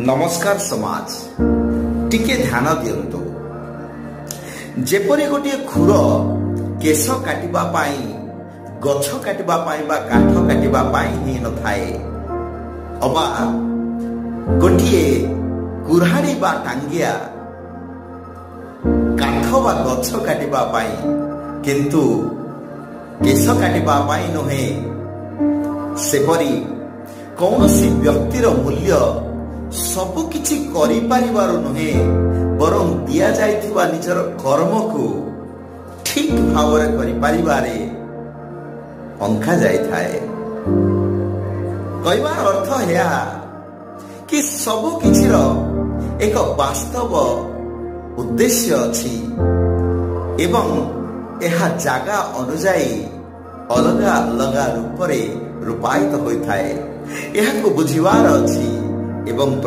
नमस्कार समाज टिके ध्यान दियंतु। जेपरि गोटे खुर केश काटिबा पाई गछ काटिबा पाई बा काठ काटिबा पाई ही न थाए, अबा गोटे कुऱ्हाड़ी बा टांगिया काठ बा गछ काटिबा पाई किंतु केश काटिबा पाई नहे, सेपरि कौनसी व्यक्तिर मूल्य सबु किछि करि परिबार नुहे, बरं दिया जाइथिबा निजर कर्म को ठीक भावरे करि परिबारे पंखा जाय थाए। कहबार अर्थ हेया कि सबु किछिर एक वास्तव उद्देश्य अछि एवं एहा जागा अनुजाई अलगा अलगा रूपरे रूपायित होइथाए। एहाको बुझिबार अछि एवं